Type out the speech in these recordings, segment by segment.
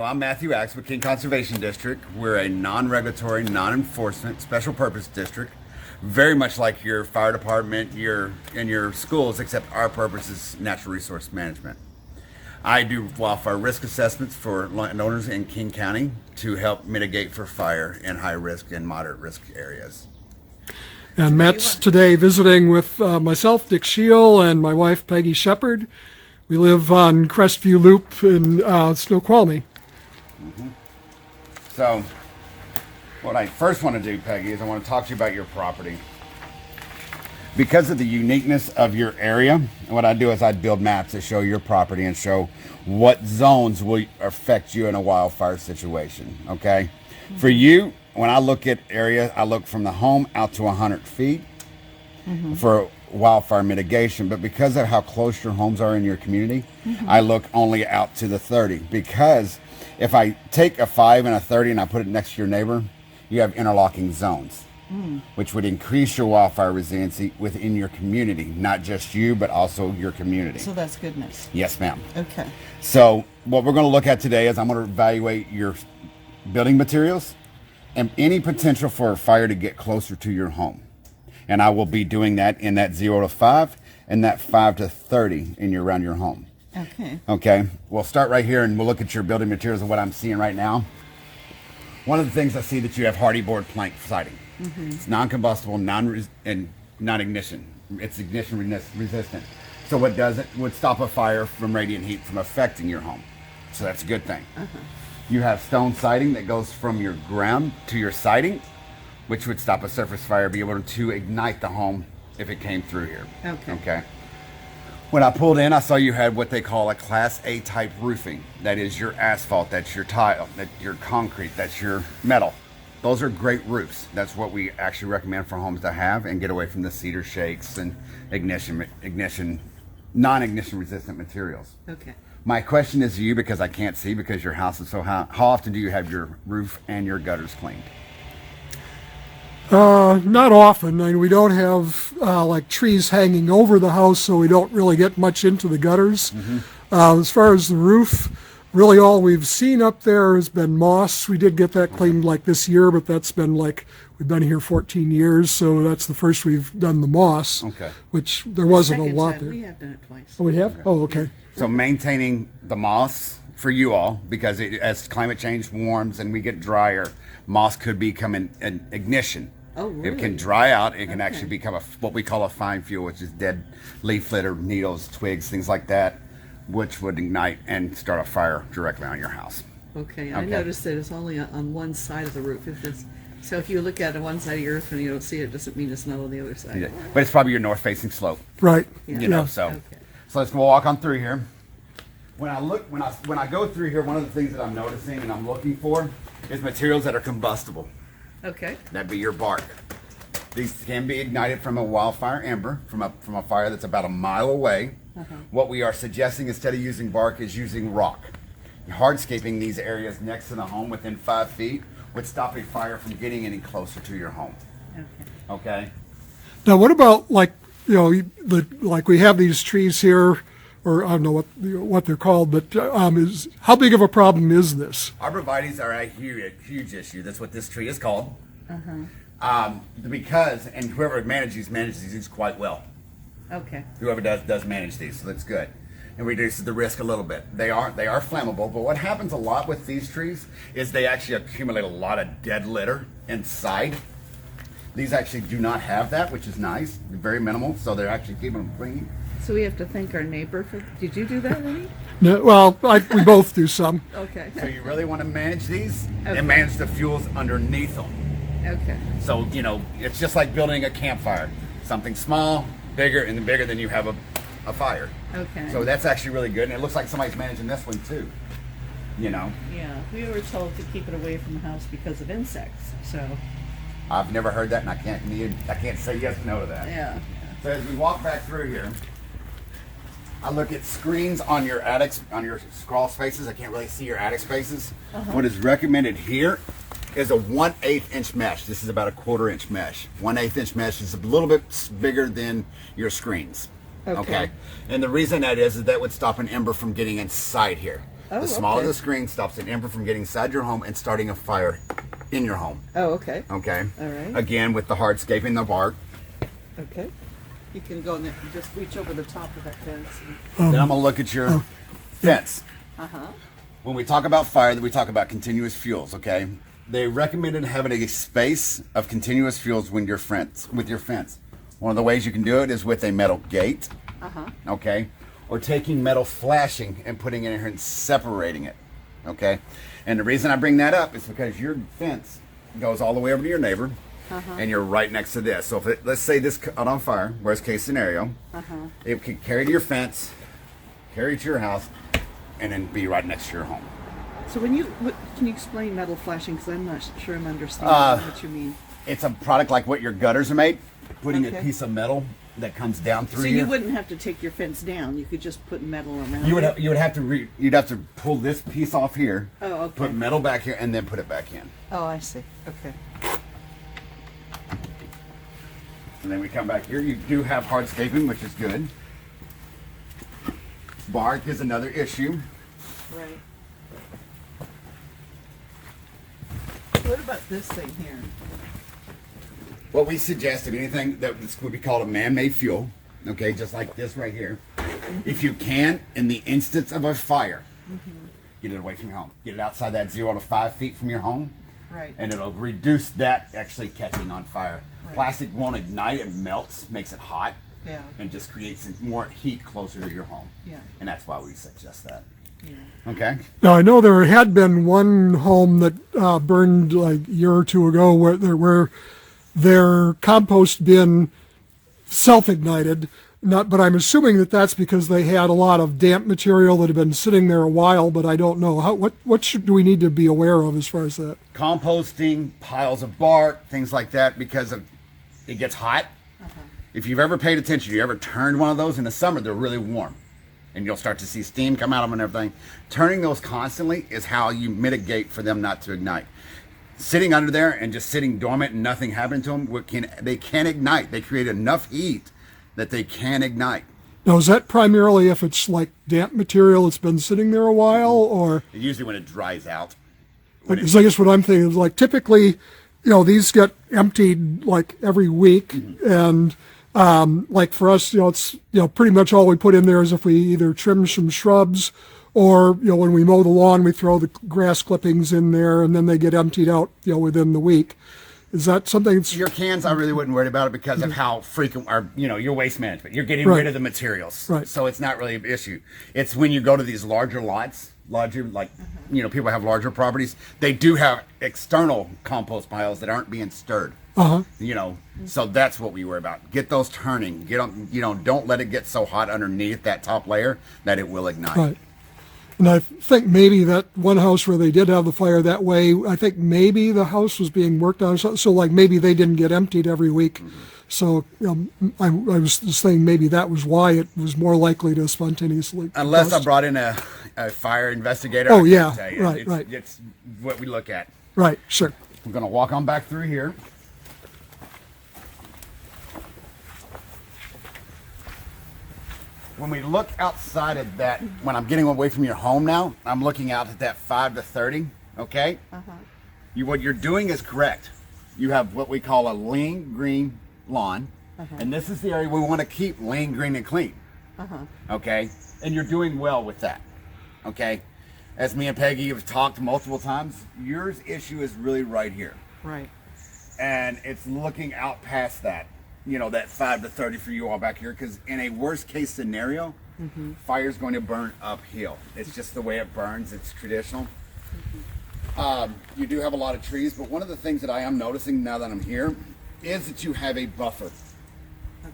I'm Matthew Axe with King Conservation District. We're a non-regulatory, non-enforcement, special purpose district. Very much like your fire department, and your schools, except our purpose is natural resource management. I do wildfire risk assessments for landowners in King County to help mitigate for fire in high risk and moderate risk areas. And Matt's today visiting with myself, Dick Scheel, and my wife, Peggy Shepard. We live on Crestview Loop in Snoqualmie. So, what I first want to do, Peggy, is I want to talk to you about your property. Because of the uniqueness of your area, what I do is I build maps that show your property and show what zones will affect you in a wildfire situation, okay? For you, when I look at area, I look from the home out to 100 feet for wildfire mitigation. But because of how close your homes are in your community, I look only out to the 30. Because if I take a 5 and a 30 and I put it next to your neighbor, you have interlocking zones, which would increase your wildfire resiliency within your community, not just you, but also your community. So that's goodness. Yes, ma'am. Okay. So what we're going to look at today is I'm going to evaluate your building materials and any potential for a fire to get closer to your home. And I will be doing that in that 0 to 5 and that 5 to 30 around your home. Okay. Okay, we'll start right here and we'll look at your building materials and what I'm seeing right now. One of the things I see that you have hardy board plank siding. It's non-combustible, non-ignition. It's ignition resistant. So what does it would stop a fire from radiant heat from affecting your home. So that's a good thing. You have stone siding that goes from your ground to your siding, which would stop a surface fire, be able to ignite the home if it came through here. Okay. When I pulled in, I saw you had what they call a Class A type roofing. That is your asphalt, that's your tile, that's your concrete, that's your metal. Those are great roofs. That's what we actually recommend for homes to have and get away from the cedar shakes and non-ignition resistant materials. Okay. My question is to you, because I can't see because your house is so high, how often do you have your roof and your gutters cleaned? Not often. I mean, we don't have like trees hanging over the house, so we don't really get much into the gutters. As far as the roof, really all we've seen up there has been moss. We did get that cleaned like this year, but that's been like, we've been here 14 years, so that's the first we've done the moss. Okay. Which there wasn't a Second lot time. there. We have done it twice. Oh, we have? Oh, okay. So maintaining the moss for you all, because as climate change warms and we get drier, moss could become an ignition. Oh, really? It can dry out. It can actually become what we call a fine fuel, which is dead leaf litter, needles, twigs, things like that, which would ignite and start a fire directly on your house. Okay. I noticed that it's only on one side of the roof. So if you look at one side of your roof and you don't see it, doesn't mean it's not on the other side. Yeah. But it's probably your north-facing slope. Right. Yeah. You know, Yeah. so Okay. so let's walk on through here. When I go through here, one of the things that I'm noticing and I'm looking for is materials that are combustible. Okay. That'd be your bark. These can be ignited from a wildfire ember, from a fire that's about a mile away. What we are suggesting instead of using bark is using rock. Hardscaping these areas next to the home within 5 feet would stop a fire from getting any closer to your home. Okay. Okay? Now, what about like, like we have these trees here, or I don't know what they're called, but is how big of a problem is this? Arborvitaes are a huge issue. That's what this tree is called. Because, and whoever manages these quite well. Okay. Whoever does manage these, so that's good. And reduces the risk a little bit. They are flammable, but what happens a lot with these trees is they actually accumulate a lot of dead litter inside. These actually do not have that, which is nice. They're very minimal, so they're actually keeping them clean. So we have to thank our neighbor for. Did you do that, Lenny? No, well, we both do some. Okay. So you really want to manage these Okay. and manage the fuels underneath them. Okay. So, it's just like building a campfire. Something small, bigger, and the bigger than you have a fire. Okay. So that's actually really good, and it looks like somebody's managing this one too. Yeah, we were told to keep it away from the house because of insects. So. I've never heard that, and I can't say yes or no to that. Yeah. So as we walk back through here, I look at screens on your attics, on your crawl spaces. I can't really see your attic spaces. What is recommended here is a 1/8 inch mesh. This is about a 1/4 inch mesh. 1/8 inch mesh is a little bit bigger than your screens. Okay. And the reason that is that would stop an ember from getting inside here. Oh, the smaller okay. the screen stops an ember from getting inside your home and starting a fire in your home. Oh, okay. Okay. All right. Again, with the hardscaping, the bark. Okay. You can go and just reach over the top of that fence. Then I'm gonna look at your fence. Uh-huh. When we talk about fire, we talk about continuous fuels. Okay. They recommended having a space of continuous fuels when with your fence. One of the ways you can do it is with a metal gate. Uh-huh. Okay. Or taking metal flashing and putting it in here and separating it. Okay. And the reason I bring that up is because your fence goes all the way over to your neighbor, and you're right next to this. So if let's say this caught on fire, worst case scenario, it could carry to your fence, carry to your house, and then be right next to your home. So can you explain metal flashing? Because I'm not sure I'm understanding what you mean. It's a product like what your gutters are made, putting a Okay. piece of metal that comes down through So here. you wouldn't have to take your fence down. You could just put metal around You would it. you'd have to pull this piece off here, Oh, okay. put metal back here, and then put it back in. Oh, I see. Okay. And then we come back here. You do have hardscaping, which is good. Bark is another issue. Right. What about this thing here? What we suggest of anything that this would be called a man-made fuel, okay, just like this right here. If you can, in the instance of a fire, get it away from your home. Get it outside that 0 to 5 feet from your home, Right. and it'll reduce that actually catching on fire. Right. Plastic won't ignite; it melts, makes it hot, Yeah. and just creates more heat closer to your home. Yeah. And that's why we suggest that. Yeah. Okay. Now I know there had been one home that burned like a year or two ago where their compost bin self-ignited. But I'm assuming that that's because they had a lot of damp material that had been sitting there a while. But I don't know do we need to be aware of as far as that? Composting, piles of bark, things like that, because it gets hot. If you've ever paid attention, you ever turned one of those in the summer, they're really warm. And you'll start to see steam come out of them and everything. Turning those constantly is how you mitigate for them not to ignite. Sitting under there and just sitting dormant and nothing happening to them, they can ignite. They create enough heat that they can ignite. Now is that primarily if it's like damp material that's been sitting there a while, or? Usually when it dries out. Because I guess what I'm thinking is like typically, these get emptied like every week, and like for us, it's pretty much all we put in there is if we either trim some shrubs, or when we mow the lawn, we throw the grass clippings in there, and then they get emptied out within the week. Is that something that's... Your cans, I really wouldn't worry about it because of how frequent your waste management. You're getting Right. rid of the materials. Right. So it's not really an issue. It's when you go to these larger lots, people have larger properties, they do have external compost piles that aren't being stirred. So that's what we worry about. Get those turning. Get them, don't let it get so hot underneath that top layer that it will ignite. Right. And I think maybe that one house where they did have the fire that way, I think maybe the house was being worked on, so like maybe they didn't get emptied every week. So I was just saying maybe that was why it was more likely to spontaneously Unless I combust. brought in a fire investigator. Oh, I can't yeah. tell you. Right, right. It's what we look at. Right, sure. We're going to walk on back through here. When we look outside of that, when I'm getting away from your home now, I'm looking out at that 5 to 30, okay? What you're doing is correct. You have what we call a lean green lawn, and this is the area we want to keep lean, green, and clean, okay? And you're doing well with that, okay? As me and Peggy have talked multiple times, your issue is really right here. Right. And it's looking out past that, that 5 to 30 for you all back here, because in a worst case scenario, fire's going to burn uphill. It's just the way it burns. It's traditional. You do have a lot of trees, but one of the things that I am noticing now that I'm here is that you have a buffer.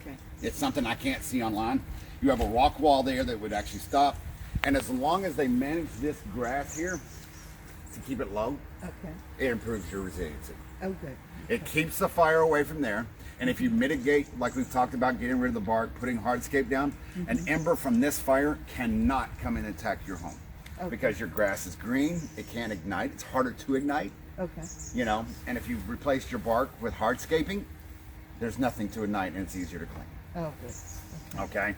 Okay. It's something I can't see online. You have a rock wall there that would actually stop. And as long as they manage this grass here to keep it low, Okay. it improves your resiliency. Oh, good. It keeps the fire away from there. And if you mitigate, like we've talked about, getting rid of the bark, putting hardscape down, an ember from this fire cannot come in and attack your home. Okay. Because your grass is green, it can't ignite, it's harder to ignite, Okay. and if you've replaced your bark with hardscaping, there's nothing to ignite and it's easier to clean. Oh, good. Okay?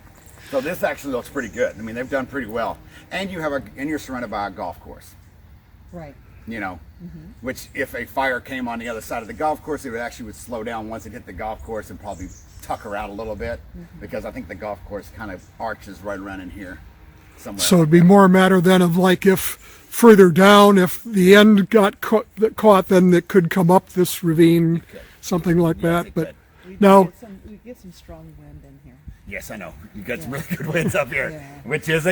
So this actually looks pretty good. I mean, they've done pretty well. And you're surrounded by a golf course. Right. You know, which if a fire came on the other side of the golf course, it would slow down once it hit the golf course and probably tucker out a little bit, because I think the golf course kind of arches right around in here somewhere. So it'd be more a matter then of like if further down, if the end got caught, then it could come up this ravine, something like that. it But could. now, We get some strong wind in here. Yes, I know. You got some really good winds up here, Yeah. which is.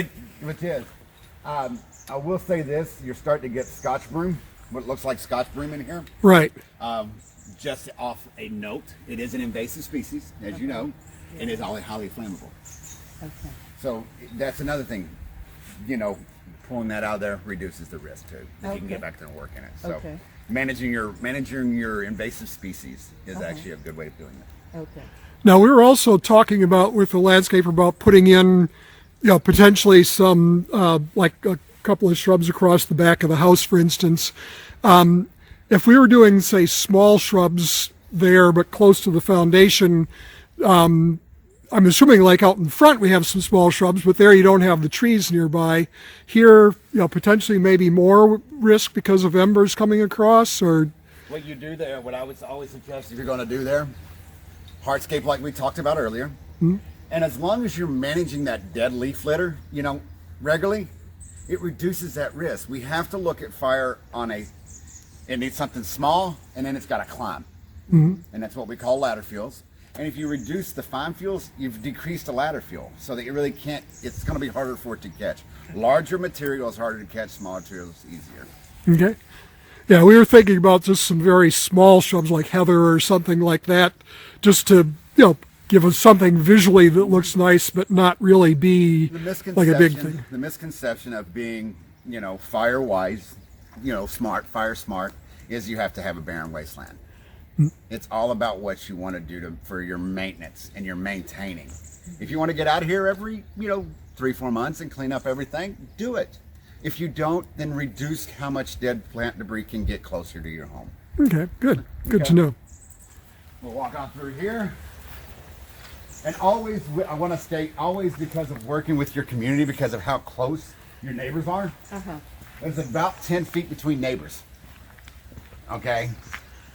I will say this: you're starting to get Scotch broom, what looks like Scotch broom in here. right. Just off a note, it is an invasive species, as you know, and is highly flammable. Okay. So that's another thing, you know, pulling that out of there reduces the risk too. If you can get Okay. back there and work in it. So Okay. managing your invasive species is actually a good way of doing it. Okay. Now we were also talking about with the landscaper about putting in, potentially some like a couple of shrubs across the back of the house, for instance. If we were doing, say, small shrubs there, but close to the foundation, I'm assuming like out in front we have some small shrubs, but there you don't have the trees nearby. Here, potentially maybe more risk because of embers coming across, or What you do there, what I would always suggest if you're going to do there, hardscape like we talked about earlier, and as long as you're managing that dead leaf litter, regularly, it reduces that risk. We have to look at fire it needs something small, and then it's got to climb. And that's what we call ladder fuels. And if you reduce the fine fuels, you've decreased the ladder fuel, so that you really can't, it's going to be harder for it to catch. Larger material is harder to catch, smaller material is easier. okay. Yeah, we were thinking about just some very small shrubs like heather or something like that, just to, give us something visually that looks nice, but not really be like a big thing. The misconception of being, fire wise, fire smart, is you have to have a barren wasteland. It's all about what you want to do for your maintenance and your maintaining. If you want to get out of here every, 3-4 months and clean up everything, do it. If you don't, then reduce how much dead plant debris can get closer to your home. Okay, good. Good Okay. to know. We'll walk on through here. And always, I want to state, always because of working with your community, because of how close your neighbors are, there's about 10 feet between neighbors. Okay?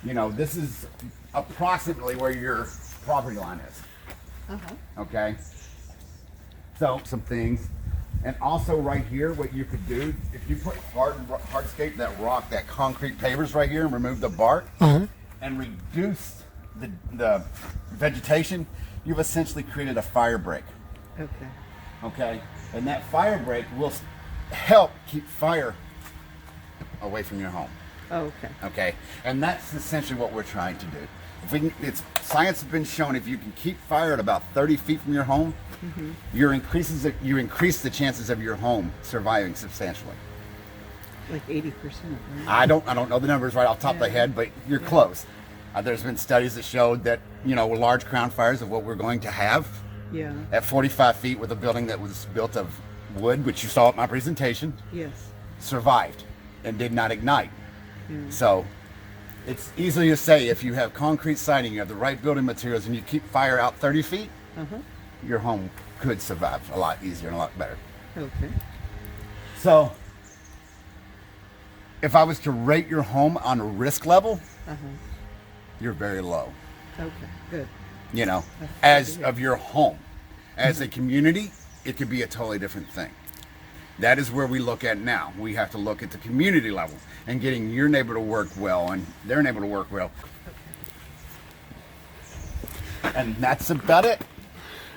This is approximately where your property line is. Okay? So, some things. And also right here, what you could do, if you put hardscape, that rock, that concrete pavers right here, and remove the bark, and reduce the vegetation, you've essentially created a fire break. Okay. Okay? And that fire break will help keep fire away from your home. Oh, okay. Okay? And that's essentially what we're trying to do. Science has been shown, if you can keep fire at about 30 feet from your home, you increase the chances of your home surviving substantially. Like 80%, right? I don't know the numbers right off the top of the head, but you're close. There's been studies that showed that, large crown fires of what we're going to have Yeah. at 45 feet with a building that was built of wood, which you saw at my presentation, Yes. survived and did not ignite. So it's easy to say, if you have concrete siding, you have the right building materials, and you keep fire out 30 feet, your home could survive a lot easier and a lot better. Okay. So if I was to rate your home on a risk level, you're very low, Okay. Good. as of your home. As a community, it could be a totally different thing. That is where we look at now. We have to look at the community level and getting your neighbor to work well and their neighbor to work well. And that's about it.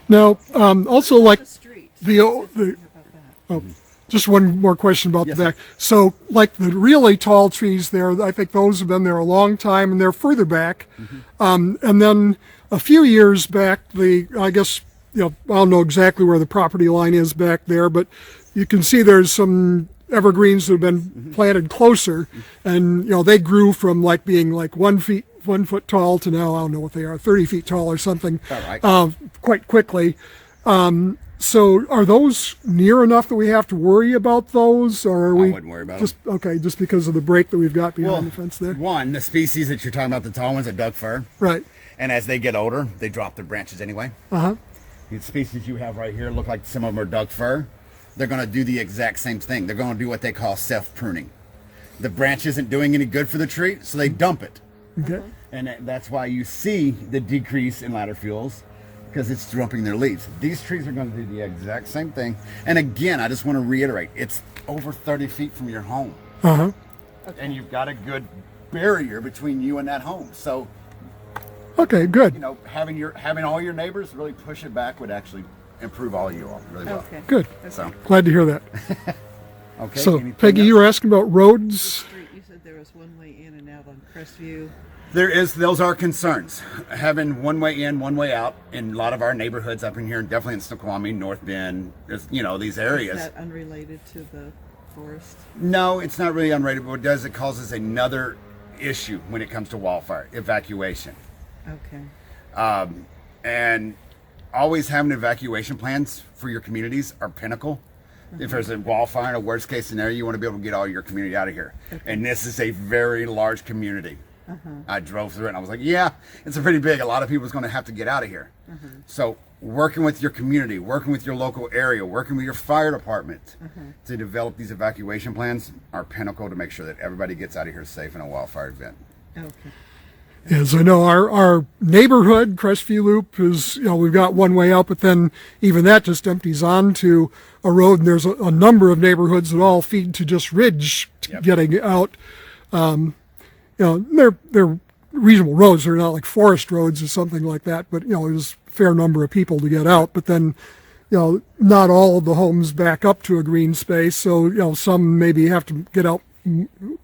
Now, also like The street. the About that. oh, just one more question about Yes, the back. So, like the really tall trees there, I think those have been there a long time, and they're further back. And then a few years back, I guess, I don't know exactly where the property line is back there, but you can see there's some evergreens that have been planted closer, and they grew from like being like 1 foot tall to now, I don't know what they are, 30 feet tall or something, All right. quite quickly. So are those near enough that we have to worry about those, or are we wouldn't worry about just okay, just because of the break that we've got behind Well, the fence there? one, the species that you're talking about, the tall ones, are Doug fir. Right. And as they get older, they drop their branches anyway. The species you have right here look like some of them are Doug fir. They're going to do the exact same thing. They're going to do what they call self-pruning. The branch isn't doing any good for the tree, so they dump it. Okay. And that's why you see the decrease in ladder fuels, because it's dumping their leaves. These trees are going to do the exact same thing. And again, I just want to reiterate, it's over 30 feet from your home. Uh-huh. And you've got a good barrier between you and that home. So, Okay, good. you know, having all your neighbors really push it back would actually improve all of you all really well. Okay. Good. So, Glad to hear that. okay. So, anything Peggy, else? you were asking about roads. Street, you said there was one way in and out on Crestview. Those are concerns. Having one way in, one way out in a lot of our neighborhoods up in here, and definitely in Snoqualmie, North Bend, these areas. Is that unrelated to the forest? No, it's not really unrated, but what it does, it causes another issue when it comes to wildfire evacuation. Okay. And always having evacuation plans for your communities are pinnacle. If there's a wildfire in a worst case scenario, you want to be able to get all your community out of here. Okay. And this is a very large community. I drove through it and I was like, yeah, it's a pretty big. A lot of people's going to have to get out of here. So working with your community, working with your local area, working with your fire department to develop these evacuation plans are pinnacle to make sure that everybody gets out of here safe in a wildfire event. Okay. As I know, our neighborhood, Crestview Loop, is, we've got one way out, but then even that just empties onto a road, and there's a number of neighborhoods that all feed to just ridge getting out. They're reasonable roads. They're not like forest roads or something like that, but, there's a fair number of people to get out. But then, not all of the homes back up to a green space, so, some maybe have to get out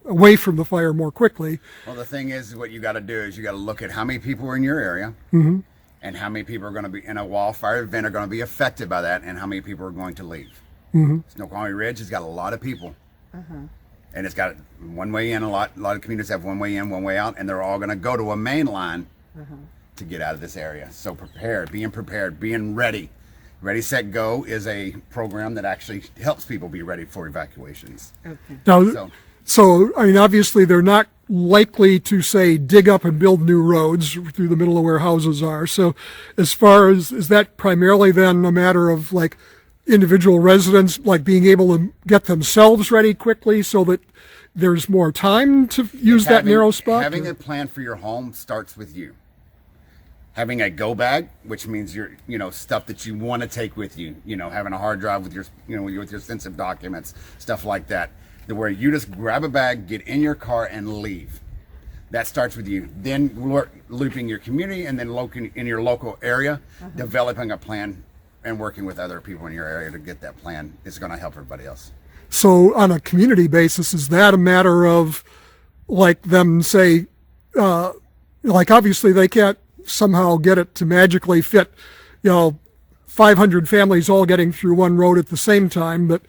away from the fire more quickly. Well, the thing is, what you got to do is you got to look at how many people are in your area and how many people are going to be in a wildfire event are going to be affected by that and how many people are going to leave. Snoqualmie Ridge has got a lot of people. And it's got one way in. A lot of communities have one way in, one way out, and they're all going to go to a main line to get out of this area. So prepared, being ready. Ready, Set, Go is a program that actually helps people be ready for evacuations. Okay. Now, so I mean, obviously, they're not likely to say dig up and build new roads through the middle of where houses are. So, as far as is that primarily then a matter of like individual residents like being able to get themselves ready quickly so that there's more time to use that narrow spot? Having a plan for your home starts with you. Having a go bag, which means your, stuff that you want to take with you, having a hard drive with your, with your sensitive documents, stuff like that, where you just grab a bag, get in your car and leave. That starts with you. Then looping your community and then in your local area, developing a plan and working with other people in your area to get that plan is going to help everybody else. So on a community basis, is that a matter of like them say, like obviously they can't somehow get it to magically fit, 500 families all getting through one road at the same time, but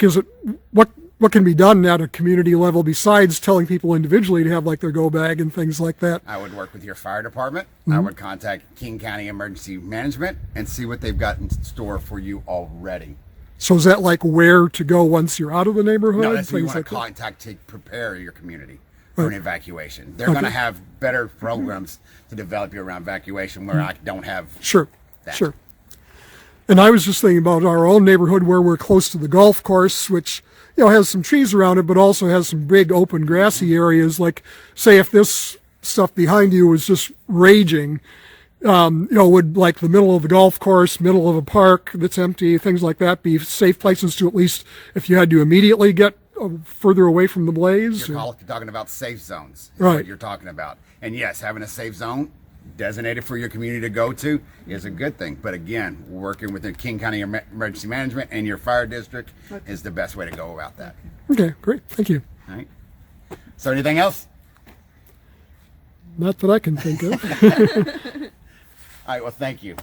is it, what can be done at a community level besides telling people individually to have like their go bag and things like that? I would work with your fire department. I would contact King County Emergency Management and see what they've got in store for you already. So is that like where to go once you're out of the neighborhood? No, that's what you Things want to like contact to prepare your community for an evacuation. They're going to have better programs to develop you around evacuation where I don't have Sure, that. sure. And I was just thinking about our own neighborhood where we're close to the golf course, which, has some trees around it, but also has some big open grassy areas. Like, say if this stuff behind you was just raging, would like the middle of the golf course, middle of a park that's empty, things like that be safe places to at least, if you had to immediately get further away from the blaze? You're talking about safe zones. Is Right. what you're talking about. And yes, having a safe zone designated for your community to go to is a good thing. But again, working with the King County Emergency Management and your fire district is the best way to go about that. Okay, great. Thank you. All right. So anything else? Not that I can think of. All right. Well, thank you.